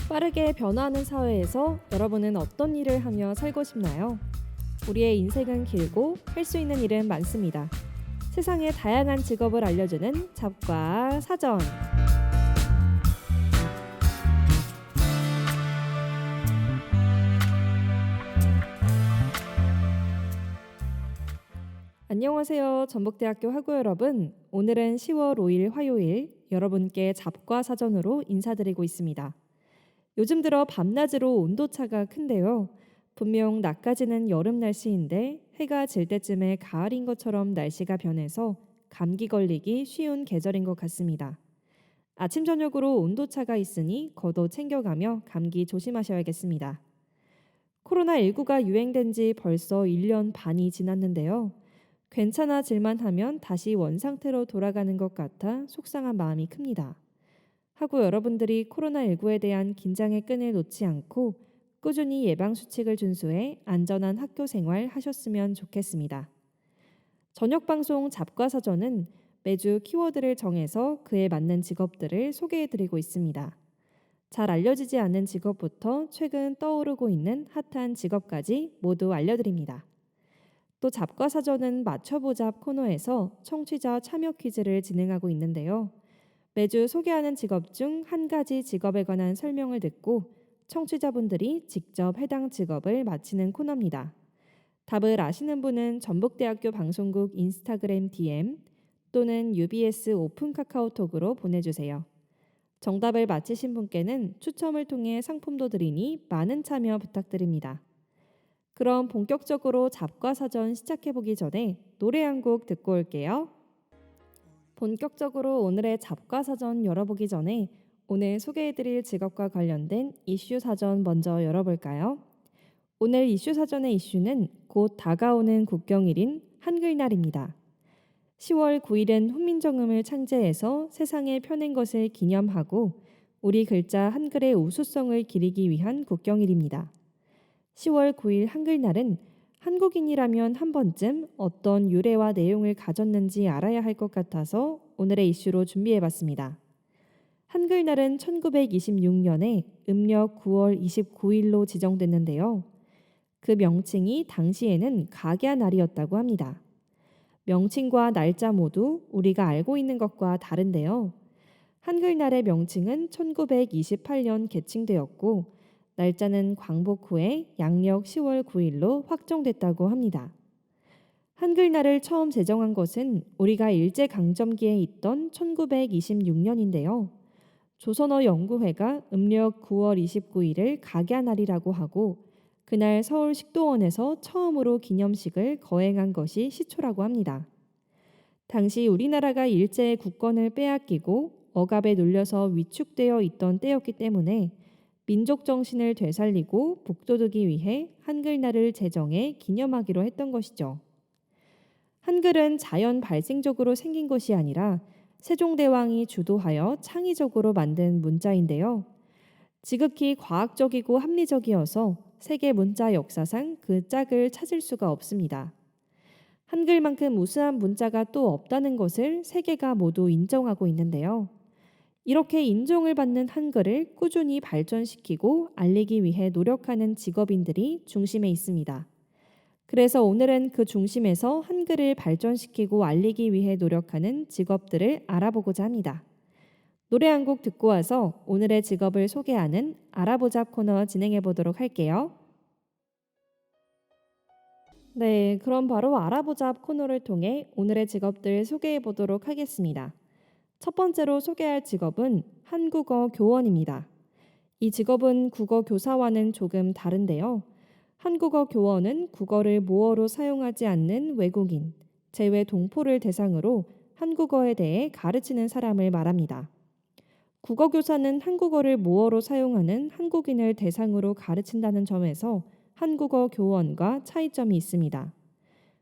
빠르게 변화하는 사회에서 여러분은 어떤 일을 하며 살고 싶나요? 우리의 인생은 길고 할 수 있는 일은 많습니다. 세상의 다양한 직업을 알려주는 잡과 사전. 안녕하세요. 전북대학교 학우 여러분. 오늘은 10월 5일 화요일 여러분께 잡과 사전으로 인사드리고 있습니다. 요즘 들어 밤낮으로 온도차가 큰데요. 분명 낮까지는 여름 날씨인데 해가 질 때쯤에 가을인 것처럼 날씨가 변해서 감기 걸리기 쉬운 계절인 것 같습니다. 아침 저녁으로 온도차가 있으니 겉옷 챙겨가며 감기 조심하셔야겠습니다. 코로나19가 유행된 지 벌써 1년 반이 지났는데요. 괜찮아질만 하면 다시 원상태로 돌아가는 것 같아 속상한 마음이 큽니다. 하고 여러분들이 코로나19에 대한 긴장의 끈을 놓지 않고 꾸준히 예방수칙을 준수해 안전한 학교 생활 하셨으면 좋겠습니다. 저녁 방송 잡과사전은 매주 키워드를 정해서 그에 맞는 직업들을 소개해드리고 있습니다. 잘 알려지지 않는 직업부터 최근 떠오르고 있는 핫한 직업까지 모두 알려드립니다. 또 잡과사전은 맞춰보잡 코너에서 청취자 참여 퀴즈를 진행하고 있는데요. 매주 소개하는 직업 중 한 가지 직업에 관한 설명을 듣고 청취자분들이 직접 해당 직업을 맞히는 코너입니다. 답을 아시는 분은 전북대학교 방송국 인스타그램 DM 또는 UBS 오픈 카카오톡으로 보내주세요. 정답을 맞히신 분께는 추첨을 통해 상품도 드리니 많은 참여 부탁드립니다. 그럼 본격적으로 잡과사전 시작해보기 전에 노래 한 곡 듣고 올게요. 본격적으로 오늘의 잡과사전 열어보기 전에 오늘 소개해드릴 직업과 관련된 이슈 사전 먼저 열어볼까요? 오늘 이슈 사전의 이슈는 곧 다가오는 국경일인 한글날입니다. 10월 9일은 훈민정음을 창제해서 세상에 펴낸 것을 기념하고 우리 글자 한글의 우수성을 기리기 위한 국경일입니다. 10월 9일 한글날은 한국인이라면 한 번쯤 어떤 유래와 내용을 가졌는지 알아야 할 것 같아서 오늘의 이슈로 준비해봤습니다. 한글날은 1926년에 음력 9월 29일로 지정됐는데요. 그 명칭이 당시에는 각야날이었다고 합니다. 명칭과 날짜 모두 우리가 알고 있는 것과 다른데요. 한글날의 명칭은 1928년 개칭되었고 날짜는 광복 후에 양력 10월 9일로 확정됐다고 합니다. 한글날을 처음 제정한 것은 우리가 일제강점기에 있던 1926년인데요. 조선어 연구회가 음력 9월 29일을 각야날이라고 하고 그날 서울 식도원에서 처음으로 기념식을 거행한 것이 시초라고 합니다. 당시 우리나라가 일제의 국권을 빼앗기고 억압에 눌려서 위축되어 있던 때였기 때문에 민족 정신을 되살리고 북돋우기 위해 한글날을 제정해 기념하기로 했던 것이죠. 한글은 자연 발생적으로 생긴 것이 아니라 세종대왕이 주도하여 창의적으로 만든 문자인데요. 지극히 과학적이고 합리적이어서 세계 문자 역사상 그 짝을 찾을 수가 없습니다. 한글만큼 우수한 문자가 또 없다는 것을 세계가 모두 인정하고 있는데요. 이렇게 인정을 받는 한글을 꾸준히 발전시키고 알리기 위해 노력하는 직업인들이 중심에 있습니다. 그래서 오늘은 그 중심에서 한글을 발전시키고 알리기 위해 노력하는 직업들을 알아보고자 합니다. 노래 한 곡 듣고 와서 오늘의 직업을 소개하는 알아보자 코너 진행해 보도록 할게요. 네, 그럼 바로 알아보자 코너를 통해 오늘의 직업들 소개해 보도록 하겠습니다. 첫 번째로 소개할 직업은 한국어 교원입니다. 이 직업은 국어 교사와는 조금 다른데요. 한국어 교원은 국어를 모어로 사용하지 않는 외국인, 제외 동포를 대상으로 한국어에 대해 가르치는 사람을 말합니다. 국어 교사는 한국어를 모어로 사용하는 한국인을 대상으로 가르친다는 점에서 한국어 교원과 차이점이 있습니다.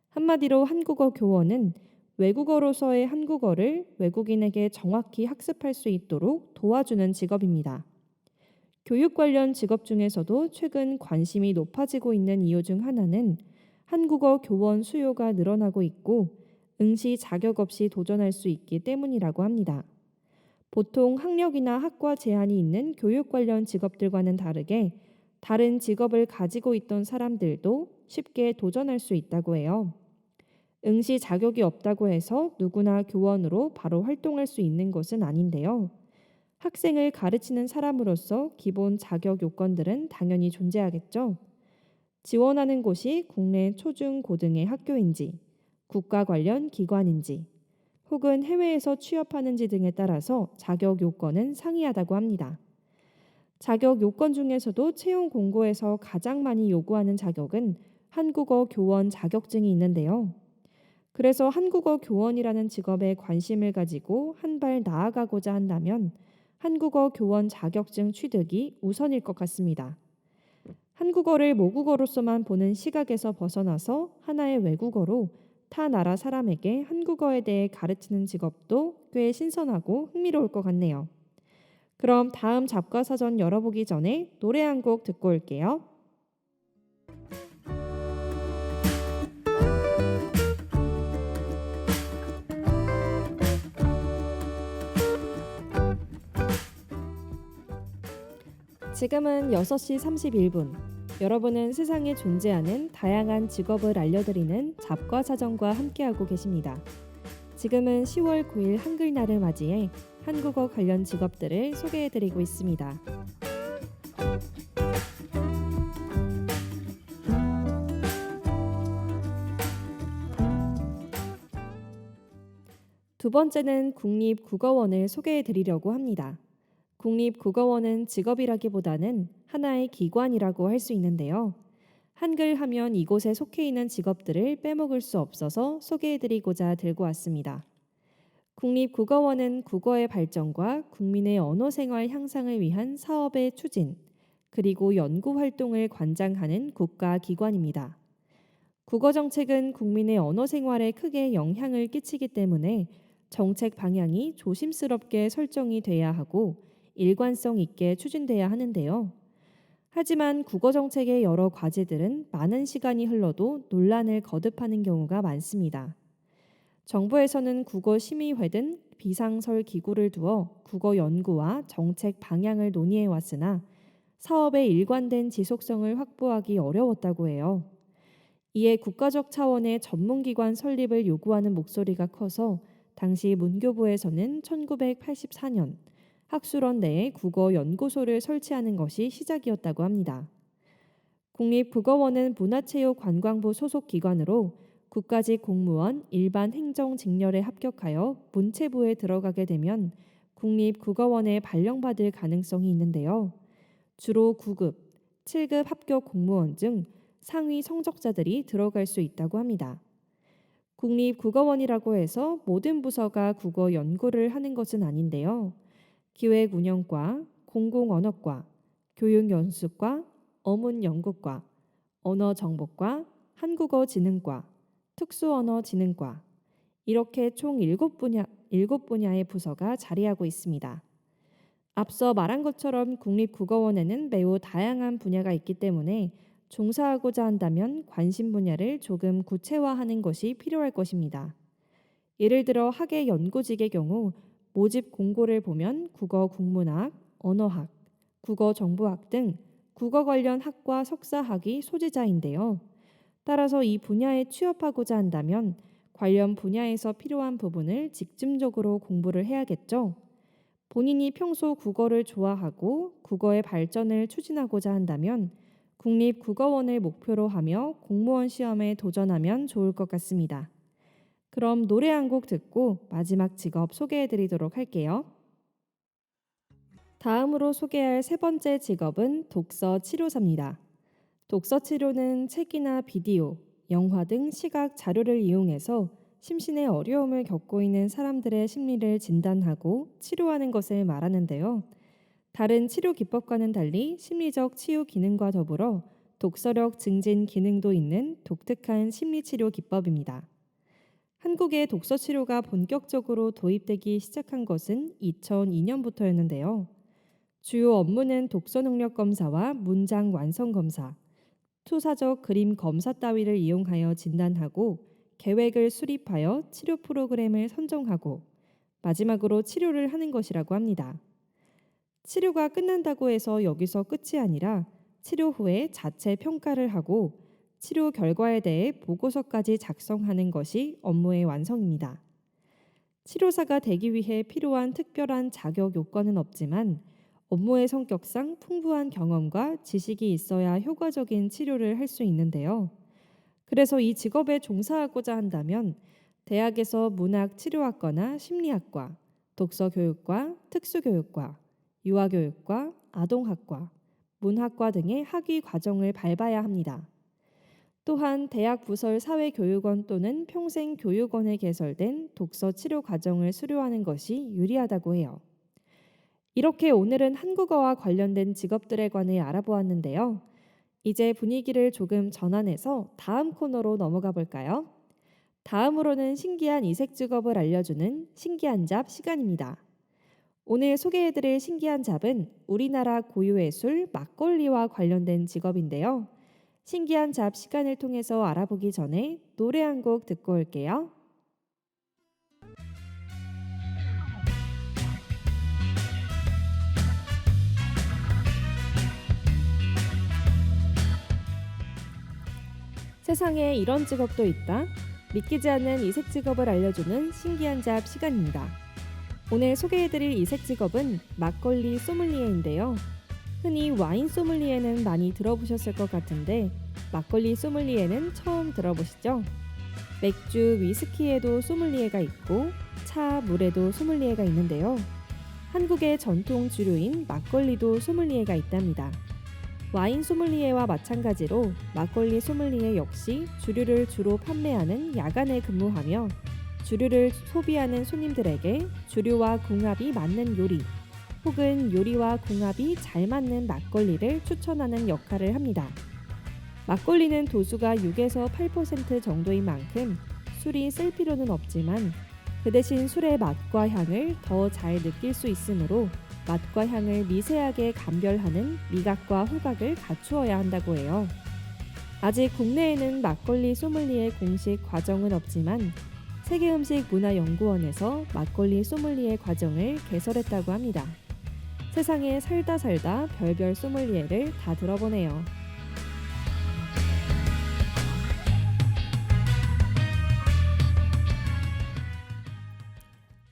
한마디로 한국어 교원은 외국어로서의 한국어를 외국인에게 정확히 학습할 수 있도록 도와주는 직업입니다. 교육 관련 직업 중에서도 최근 관심이 높아지고 있는 이유 중 하나는 한국어 교원 수요가 늘어나고 있고 응시 자격 없이 도전할 수 있기 때문이라고 합니다. 보통 학력이나 학과 제한이 있는 교육 관련 직업들과는 다르게 다른 직업을 가지고 있던 사람들도 쉽게 도전할 수 있다고 해요. 응시 자격이 없다고 해서 누구나 교원으로 바로 활동할 수 있는 것은 아닌데요. 학생을 가르치는 사람으로서 기본 자격 요건들은 당연히 존재하겠죠. 지원하는 곳이 국내 초중 고등의 학교인지, 국가 관련 기관인지, 혹은 해외에서 취업하는지 등에 따라서 자격 요건은 상이하다고 합니다. 자격 요건 중에서도 채용 공고에서 가장 많이 요구하는 자격은 한국어 교원 자격증이 있는데요. 그래서 한국어 교원이라는 직업에 관심을 가지고 한 발 나아가고자 한다면 한국어 교원 자격증 취득이 우선일 것 같습니다. 한국어를 모국어로서만 보는 시각에서 벗어나서 하나의 외국어로 타 나라 사람에게 한국어에 대해 가르치는 직업도 꽤 신선하고 흥미로울 것 같네요. 그럼 다음 잡과사전 열어보기 전에 노래 한 곡 듣고 올게요. 지금은 6시 31분. 여러분은 세상에 존재하는 다양한 직업을 알려드리는 잡과사전과 함께하고 계십니다. 지금은 10월 9일 한글날을 맞이해 한국어 관련 직업들을 소개해드리고 있습니다. 두 번째는 국립국어원을 소개해드리려고 합니다. 국립국어원은 직업이라기보다는 하나의 기관이라고 할 수 있는데요. 한글 하면 이곳에 속해 있는 직업들을 빼먹을 수 없어서 소개해드리고자 들고 왔습니다. 국립국어원은 국어의 발전과 국민의 언어 생활 향상을 위한 사업의 추진, 그리고 연구 활동을 관장하는 국가기관입니다. 국어 정책은 국민의 언어 생활에 크게 영향을 끼치기 때문에 정책 방향이 조심스럽게 설정이 돼야 하고 일관성 있게 추진돼야 하는데요. 하지만 국어 정책의 여러 과제들은 많은 시간이 흘러도 논란을 거듭하는 경우가 많습니다. 정부에서는 국어심의회 등 비상설 기구를 두어 국어 연구와 정책 방향을 논의해 왔으나 사업의 일관된 지속성을 확보하기 어려웠다고 해요. 이에 국가적 차원의 전문기관 설립을 요구하는 목소리가 커서 당시 문교부에서는 1984년 학술원 내에 국어연구소를 설치하는 것이 시작이었다고 합니다. 국립국어원은 문화체육관광부 소속 기관으로 국가직 공무원 일반 행정 직렬에 합격하여 문체부에 들어가게 되면 국립국어원에 발령받을 가능성이 있는데요. 주로 9급, 7급 합격 공무원 중 상위 성적자들이 들어갈 수 있다고 합니다. 국립국어원이라고 해서 모든 부서가 국어 연구를 하는 것은 아닌데요. 기획운영과, 공공언어과, 교육연수과, 어문연구과, 언어정보과, 한국어진흥과, 특수언어진흥과 이렇게 총 7분야의 부서가 자리하고 있습니다. 앞서 말한 것처럼 국립국어원에는 매우 다양한 분야가 있기 때문에 종사하고자 한다면 관심 분야를 조금 구체화하는 것이 필요할 것입니다. 예를 들어 학예 연구직의 경우 모집 공고를 보면 국어 국문학, 언어학, 국어 정보학 등 국어 관련 학과 석사학위 소지자인데요. 따라서 이 분야에 취업하고자 한다면 관련 분야에서 필요한 부분을 집중적으로 공부를 해야겠죠. 본인이 평소 국어를 좋아하고 국어의 발전을 추진하고자 한다면 국립국어원을 목표로 하며 공무원 시험에 도전하면 좋을 것 같습니다. 그럼 노래 한 곡 듣고 마지막 직업 소개해 드리도록 할게요. 다음으로 소개할 세 번째 직업은 독서 치료사입니다. 독서 치료는 책이나 비디오, 영화 등 시각 자료를 이용해서 심신의 어려움을 겪고 있는 사람들의 심리를 진단하고 치료하는 것을 말하는데요. 다른 치료 기법과는 달리 심리적 치유 기능과 더불어 독서력 증진 기능도 있는 독특한 심리치료 기법입니다. 한국에 독서 치료가 본격적으로 도입되기 시작한 것은 2002년부터였는데요. 주요 업무는 독서 능력 검사와 문장 완성 검사, 투사적 그림 검사 따위를 이용하여 진단하고 계획을 수립하여 치료 프로그램을 선정하고 마지막으로 치료를 하는 것이라고 합니다. 치료가 끝난다고 해서 여기서 끝이 아니라 치료 후에 자체 평가를 하고 치료 결과에 대해 보고서까지 작성하는 것이 업무의 완성입니다. 치료사가 되기 위해 필요한 특별한 자격 요건은 없지만 업무의 성격상 풍부한 경험과 지식이 있어야 효과적인 치료를 할 수 있는데요. 그래서 이 직업에 종사하고자 한다면 대학에서 문학 치료학과나 심리학과, 독서교육과, 특수교육과, 유아교육과, 아동학과, 문학과 등의 학위 과정을 밟아야 합니다. 또한 대학 부설 사회교육원 또는 평생교육원에 개설된 독서 치료 과정을 수료하는 것이 유리하다고 해요. 이렇게 오늘은 한국어와 관련된 직업들에 관해 알아보았는데요. 이제 분위기를 조금 전환해서 다음 코너로 넘어가 볼까요? 다음으로는 신기한 이색 직업을 알려주는 신기한 잡 시간입니다. 오늘 소개해드릴 신기한 잡은 우리나라 고유의 술 막걸리와 관련된 직업인데요. 신기한 잡 시간을 통해서 알아보기 전에 노래 한 곡 듣고 올게요. 세상에 이런 직업도 있다. 믿기지 않는 이색 직업을 알려주는 신기한 잡 시간입니다. 오늘 소개해드릴 이색 직업은 막걸리 소믈리에인데요. 흔히 와인 소믈리에는 많이 들어보셨을 것 같은데 막걸리 소믈리에는 처음 들어보시죠? 맥주, 위스키에도 소믈리에가 있고 차, 물에도 소믈리에가 있는데요. 한국의 전통 주류인 막걸리도 소믈리에가 있답니다. 와인 소믈리에와 마찬가지로 막걸리 소믈리에 역시 주류를 주로 판매하는 야간에 근무하며 주류를 소비하는 손님들에게 주류와 궁합이 맞는 요리 혹은 요리와 궁합이 잘 맞는 막걸리를 추천하는 역할을 합니다. 막걸리는 도수가 6에서 8% 정도인 만큼 술이 쓸 필요는 없지만 그 대신 술의 맛과 향을 더 잘 느낄 수 있으므로 맛과 향을 미세하게 감별하는 미각과 후각을 갖추어야 한다고 해요. 아직 국내에는 막걸리 소믈리에 공식 과정은 없지만 세계음식문화연구원에서 막걸리 소믈리에 과정을 개설했다고 합니다. 세상에 살다 살다 별별 소믈리에를 다 들어보네요.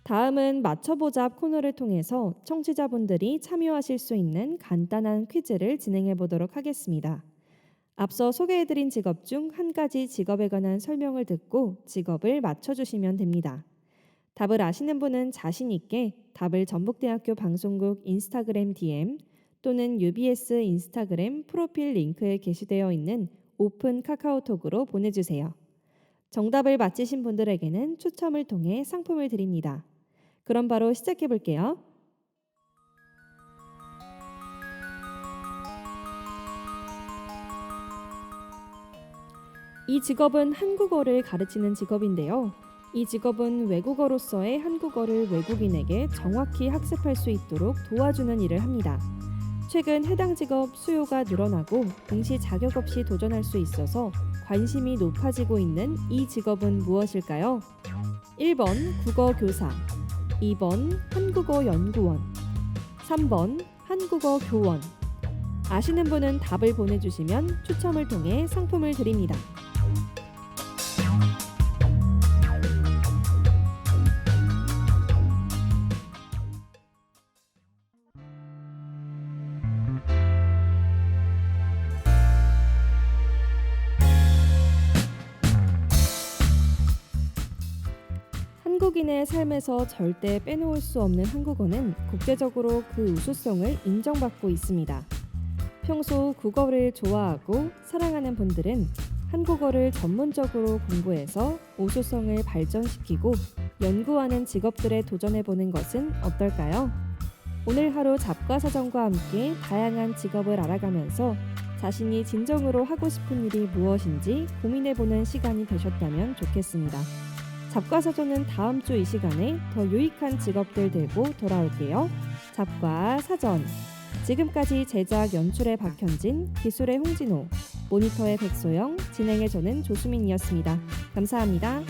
다음은 맞춰보자 코너를 통해서 청취자분들이 참여하실 수 있는 간단한 퀴즈를 진행해 보도록 하겠습니다. 앞서 소개해드린 직업 중 한 가지 직업에 관한 설명을 듣고 직업을 맞춰주시면 됩니다. 답을 아시는 분은 자신 있게 답을 전북대학교 방송국 인스타그램 DM 또는 UBS 인스타그램 프로필 링크에 게시되어 있는 오픈 카카오톡으로 보내주세요. 정답을 맞히신 분들에게는 추첨을 통해 상품을 드립니다. 그럼 바로 시작해 볼게요. 이 직업은 한국어를 가르치는 직업인데요. 이 직업은 외국어로서의 한국어를 외국인에게 정확히 학습할 수 있도록 도와주는 일을 합니다. 최근 해당 직업 수요가 늘어나고 응시 자격 없이 도전할 수 있어서 관심이 높아지고 있는 이 직업은 무엇일까요? 1번 국어교사, 2번 한국어연구원, 3번 한국어교원. 아시는 분은 답을 보내주시면 추첨을 통해 상품을 드립니다. 한국인의 삶에서 절대 빼놓을 수 없는 한국어는 국제적으로 그 우수성을 인정받고 있습니다. 평소 국어를 좋아하고 사랑하는 분들은 한국어를 전문적으로 공부해서 우수성을 발전시키고 연구하는 직업들에 도전해보는 것은 어떨까요? 오늘 하루 잡과사전과 함께 다양한 직업을 알아가면서 자신이 진정으로 하고 싶은 일이 무엇인지 고민해보는 시간이 되셨다면 좋겠습니다. 잡과사전은 다음 주 이 시간에 더 유익한 직업들 들고 돌아올게요. 잡과사전. 지금까지 제작 연출의 박현진, 기술의 홍진호, 모니터의 백소영, 진행의 저는 조수민이었습니다. 감사합니다.